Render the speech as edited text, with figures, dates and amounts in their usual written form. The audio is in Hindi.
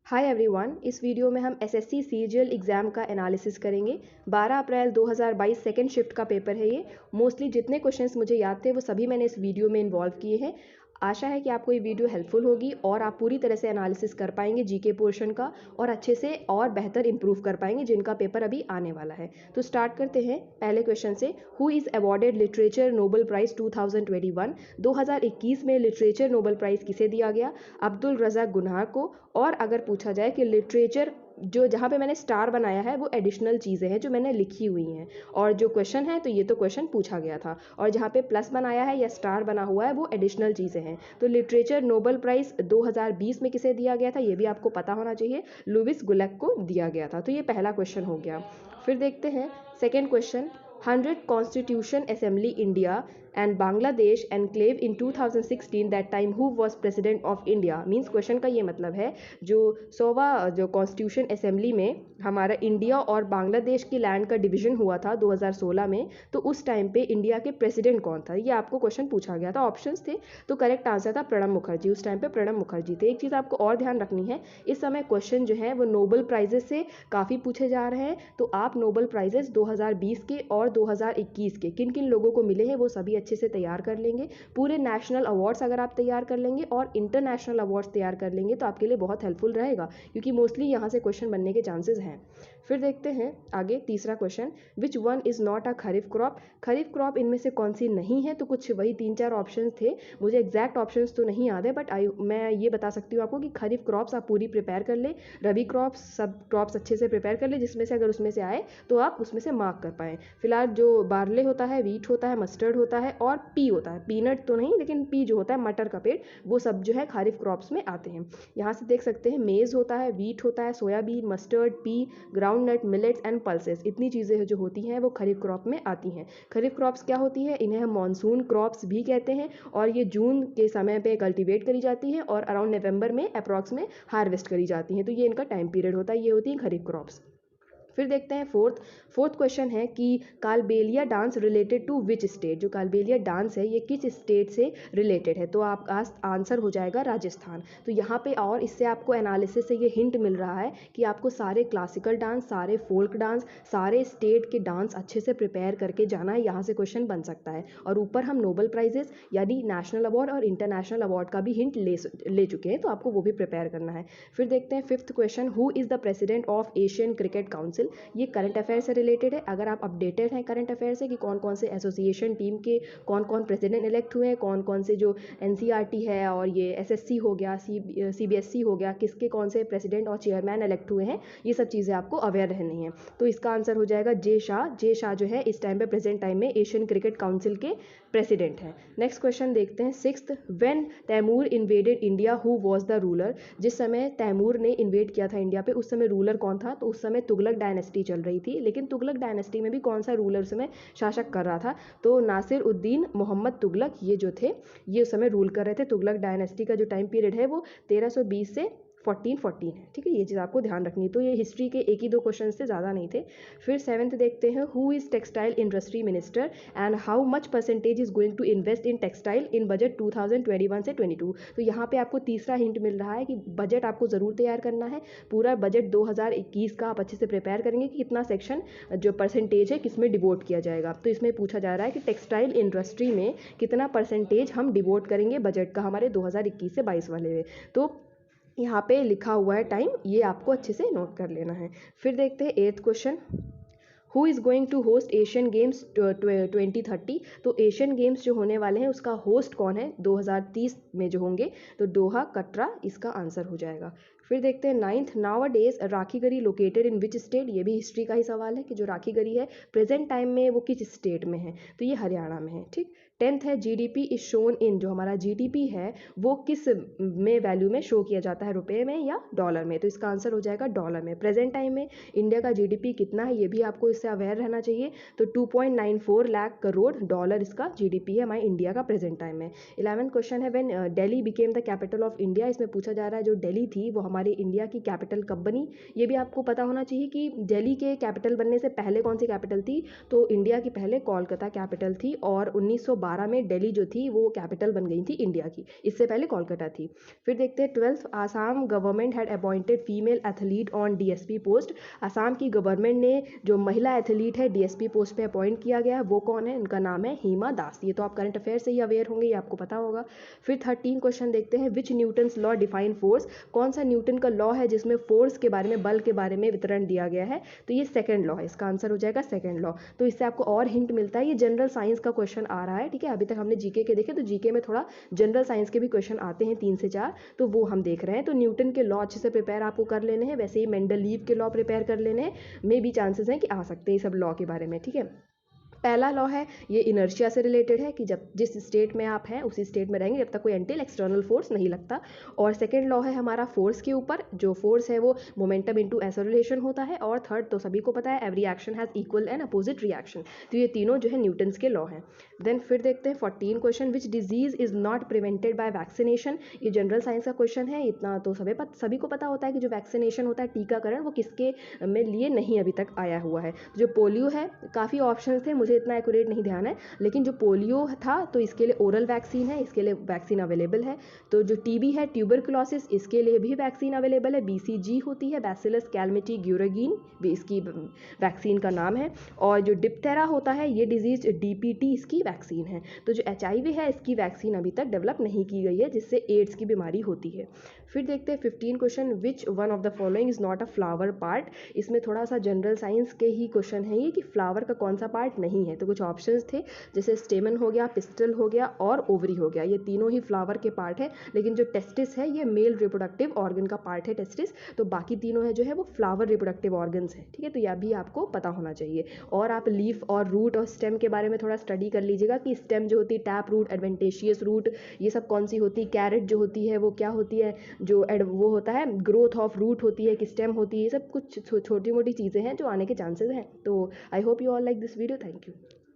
हाय एवरीवन, इस वीडियो में हम एसएससी सीजीएल एग्ज़ाम का एनालिसिस करेंगे। 12 अप्रैल 2022 सेकेंड शिफ्ट का पेपर है ये। मोस्टली जितने क्वेश्चंस मुझे याद थे वो सभी मैंने इस वीडियो में इन्वॉल्व किए हैं। आशा है कि आपको ये वीडियो हेल्पफुल होगी और आप पूरी तरह से एनालिसिस कर पाएंगे जीके पोर्शन का और अच्छे से और बेहतर इंप्रूव कर पाएंगे जिनका पेपर अभी आने वाला है। तो स्टार्ट करते हैं पहले क्वेश्चन से। Who is awarded literature Nobel prize 2021? 2021 में लिटरेचर नोबेल प्राइज़ किसे दिया गया? अब्दुल रज़ाक गुनहार को। और अगर पूछा जाए कि लिटरेचर जो जहाँ पे मैंने स्टार बनाया है वो एडिशनल चीज़ें हैं जो मैंने लिखी हुई हैं, और जो क्वेश्चन है तो ये तो क्वेश्चन पूछा गया था, और जहाँ पे प्लस बनाया है या स्टार बना हुआ है वो एडिशनल चीज़ें हैं। तो लिटरेचर नोबेल प्राइज़ 2020 में किसे दिया गया था ये भी आपको पता होना चाहिए, लुइस गुलेक को दिया गया था। तो ये पहला क्वेश्चन हो गया। फिर देखते हैं second question. 100 constitution assembly India and Bangladesh enclave in 2016 that time who was president of India? Means question का ये मतलब है जो 100वां जो कॉन्स्टिट्यूशन असेंबली में हमारा इंडिया और बांग्लादेश की लैंड का डिवीजन हुआ था 2016 में, तो उस टाइम पे इंडिया के प्रेसिडेंट कौन था, ये आपको क्वेश्चन पूछा गया था। ऑप्शंस थे तो करेक्ट आंसर था प्रणब मुखर्जी। उस टाइम पे प्रणब मुखर्जी थे। एक चीज़ आपको और ध्यान रखनी है, इस समय क्वेश्चन जो है वो नोबेल प्राइजेस से काफ़ी पूछे जा रहे हैं। तो आप नोबेल प्राइजेस 2020 के और 2021 के किन किन लोगों को मिले हैं वो सभी अच्छे से तैयार कर लेंगे। पूरे नेशनल अवार्ड्स अगर आप तैयार कर लेंगे और इंटरनेशनल अवार्ड्स तैयार कर लेंगे तो आपके लिए बहुत हेल्पफुल रहेगा, क्योंकि मोस्टली यहाँ से क्वेश्चन बनने के चांसेस हैं। फिर देखते हैं आगे तीसरा question. Which one is not a kharif crop? Kharif crop इनमें से कौन सी नहीं है? तो कुछ वही 3-4 ऑप्शन थे, मुझे एग्जैक्ट ऑप्शन तो नहीं याद है, बट मैं ये बता सकती हूँ आपको कि खरीफ क्रॉप्स आप पूरी प्रिपेयर कर ले, रबी क्रॉप्स सब क्रॉप्स अच्छे से प्रिपेयर कर ले, जिसमें से अगर उसमें से आए तो आप उसमें से मार्क कर पाएँ। फिलहाल जो बार्ले होता है, वीट होता है, मस्टर्ड होता है और पी होता है, पीनट तो नहीं लेकिन पी जो होता है मटर का पेड़, वो सब जो है खरीफ क्रॉप्स में आते हैं। यहाँ से देख सकते हैं मेज़ होता है, वीट होता है, soybean, mustard, pea, groundnut, millets and pulses, इतनी चीज़ें जो होती हैं वो खरीफ क्रॉप में आती हैं। खरीफ क्रॉप्स क्या होती है? इन्हें हम मानसून क्रॉप्स भी कहते हैं, और ये जून के समय पे कल्टीवेट करी जाती हैं और अराउंड नवंबर में अप्रॉक्स में हार्वेस्ट करी जाती हैं। तो ये इनका टाइम पीरियड होता है, ये होती हैं खरीफ क्रॉप्स। फिर देखते हैं फोर्थ क्वेश्चन है कि Kalbelia dance related to which state? जो कालबेलिया डांस है ये किस स्टेट से रिलेटेड है? तो आपका आंसर हो जाएगा राजस्थान। तो यहाँ पे और इससे आपको एनालिसिस से ये हिंट मिल रहा है कि आपको सारे क्लासिकल डांस, सारे फोल्क डांस, सारे स्टेट के डांस अच्छे से प्रिपेयर करके जाना है, यहाँ से क्वेश्चन बन सकता है। और ऊपर हम नोबेल प्राइजेस यानी नेशनल अवार्ड और इंटरनेशनल अवार्ड का भी हिंट ले चुके हैं, तो आपको वो भी प्रिपेयर करना है। फिर देखते हैं fifth question. Who is the president of Asian cricket council? ये करंट अफेयर से रिलेटेड है। अगर आप अपडेटेड हैं करंट अफेयर से कि कौन कौन से एसोसिएशन टीम के कौन कौन प्रेसिडेंट इलेक्ट हुए हैं, कौन कौन से जो एनसीईआरटी है और ये एसएससी हो गया, सीबीएसई हो गया, किसके कौन से प्रेसिडेंट और चेयरमैन इलेक्ट हुए हैं, ये सब चीज़ें आपको अवेयर रहनी है। तो इसका आंसर हो जाएगा जे शाह। जे शाह जो है इस टाइम पे प्रेजेंट टाइम में एशियन क्रिकेट काउंसिल के प्रेसिडेंट हैं। नेक्स्ट क्वेश्चन देखते हैं sixth. When Timur invaded India who was the ruler? जिस समय तैमूर ने इन्वेड किया था इंडिया पे उस समय रूलर कौन था? तो उस समय तुगलक डायनेस्टी चल रही थी, लेकिन तुगलक डायनेस्टी में भी कौन सा रूलर उस समय शासक कर रहा था? तो नासिर उद्दीन मोहम्मद तुगलक ये जो थे ये उस समय रूल कर रहे थे। तुगलक डायनेस्टी का जो टाइम पीरियड है वो 1320 से 1414 है। ठीक है, ये चीज़ आपको ध्यान रखनी है। तो ये हिस्ट्री के एक ही दो क्वेश्चन से ज़्यादा नहीं थे। फिर सेवन्थ देखते हैं। Who is textile industry minister and how much percentage is going to invest in textile in budget 2021 से 22? तो यहाँ पे आपको तीसरा हिंट मिल रहा है कि बजट आपको ज़रूर तैयार करना है। पूरा बजट 2021 का आप अच्छे से प्रिपेयर करेंगे कि कितना सेक्शन जो परसेंटेज है किस में डिवोट किया जाएगा। तो इसमें पूछा जा रहा है कि टेक्सटाइल इंडस्ट्री में कितना परसेंटेज हम डिवोट करेंगे बजट का हमारे 2021 से 22 वाले में। तो यहाँ पे लिखा हुआ है टाइम, ये आपको अच्छे से नोट कर लेना है। फिर देखते हैं eighth question. Who is going to host Asian games 2030? तो एशियन गेम्स जो होने वाले हैं उसका होस्ट कौन है 2030 में जो होंगे? तो दोहा, कटरा इसका आंसर हो जाएगा। फिर देखते हैं ninth. Now days Rakhigarhi located in which state? ये भी हिस्ट्री का ही सवाल है कि जो राखीगढ़ी है प्रेजेंट टाइम में वो किस स्टेट में है? तो ये हरियाणा में है। ठीक। टेंथ है जीडीपी इज शोन इन, जो हमारा जीडीपी है वो किस में वैल्यू में शो किया जाता है, रुपए में या डॉलर में? तो इसका आंसर हो जाएगा डॉलर में। प्रेजेंट टाइम में इंडिया का जीडीपी कितना है ये भी आपको इससे अवेयर रहना चाहिए। तो 2.94 लाख करोड़ डॉलर इसका जीडीपी है हमारे इंडिया का प्रेजेंट टाइम में। 11th क्वेश्चन है। When Delhi became the capital of India? इसमें पूछा जा रहा है जो दिल्ली थी वो हमारी इंडिया की कैपिटल कब बनी? ये भी आपको पता होना चाहिए कि दिल्ली के कैपिटल बनने से पहले कौन सी कैपिटल थी? तो इंडिया की पहले कोलकाता कैपिटल थी और 1912 1912 में दिल्ली जो थी वो कैपिटल बन गई थी इंडिया की, इससे पहले कोलकाता थी। फिर देखते हैं 12th, Assam government had appointed female athlete on DSP post. Assam की गवर्नमेंट ने जो महिला एथलीट है डीएसपी पोस्ट पे अपॉइंट किया गया है वो कौन है, उनका नाम है हिमा दास। ये तो आप करंट अफेयर से ही अवेयर होंगे, ये आपको पता होगा। फिर 13 क्वेश्चन देखते हैं, विच न्यूटन्स लॉ डिफाइन फोर्स। कौन सा न्यूटन का लॉ है जिसमें फोर्स के बारे में, बल के बारे में वितरण दिया गया है, तो ये सेकंड लॉ है, इसका आंसर हो जाएगा सेकंड लॉ। तो इससे आपको और हिंट मिलता है, ये जनरल साइंस का क्वेश्चन आ रहा है, ठीक है। अभी तक हमने जीके के देखे, तो जीके में थोड़ा जनरल साइंस के भी क्वेश्चन आते हैं 3 से 4, तो वो हम देख रहे हैं। तो न्यूटन के लॉ अच्छे से प्रिपेयर आपको कर लेने हैं, वैसे ही मेंडलीव के लॉ प्रिपेयर कर लेने हैं, मे भी चांसेस हैं कि आ सकते हैं सब लॉ के बारे में, ठीक है। पहला लॉ है ये इनर्शिया से रिलेटेड है कि जब जिस स्टेट में आप हैं उसी स्टेट में रहेंगे जब तक कोई एंटी एक्सटर्नल फोर्स नहीं लगता। और सेकंड लॉ है हमारा फोर्स के ऊपर, जो फोर्स है वो मोमेंटम इनटू एक्सेलरेशन होता है। और थर्ड तो सभी को पता है, every action has equal and opposite reaction. तो ये तीनों जो है न्यूटन्स के लॉ हैं। देन फिर देखते हैं 14 question, which disease is not prevented by vaccination. ये जनरल साइंस का क्वेश्चन है, इतना तो सभी को पता होता है कि जो वैक्सीनेशन होता है, टीकाकरण, वो किसके में लिए नहीं अभी तक आया हुआ है। जो पोलियो है, काफ़ी ऑप्शन थे, मुझे इतना एक्यूरेट नहीं ध्यान है, लेकिन जो पोलियो था तो इसके लिए ओरल वैक्सीन है, इसके लिए वैक्सीन अवेलेबल है। तो जो टीबी है, ट्यूबरकुलोसिस, इसके लिए भी वैक्सीन अवेलेबल है, बीसीजी होती है, बैसिलस कैलमिटी ग्यूरोगीन, भी इसकी वैक्सीन का नाम है। और जो डिप्थेरा होता है, ये डिजीज डीपीटी इसकी वैक्सीन है। तो जो एचआईवी है, इसकी वैक्सीन अभी तक डेवलप नहीं की गई है, जिससे एड्स की बीमारी होती है। फिर देखते हैं 15 question, which one of the following is not a flower part. इसमें थोड़ा सा जनरल साइंस के ही क्वेश्चन है ये, कि फ्लावर का कौन सा पार्ट नहीं है। तो कुछ ऑप्शंस थे, जैसे स्टेमन हो गया, पिस्टल हो गया और ओवरी हो गया, ये तीनों ही फ्लावर के पार्ट है। लेकिन जो टेस्टिस है ये मेल रिप्रोडक्टिव ऑर्गन का पार्ट है, टेस्टिस। तो बाकी तीनों है जो है वो फ्लावर रिप्रोडक्टिव ऑर्गन्स है, ठीक है। तो यह भी आपको पता होना चाहिए। और आप लीफ और रूट और स्टेम के बारे में थोड़ा स्टडी कर लीजिएगा, कि स्टेम जो होती है टैप रूट, एडवेंटेशियस रूट, ये सब कौन सी होती है। कैरेट जो होती है वो क्या होती है, जो वो होता है ग्रोथ ऑफ रूट होती है कि स्टेम होती है। ये सब कुछ छोटी मोटी चीज़ें हैं जो आने के चांसेस हैं। तो I hope you all like this video, thank you.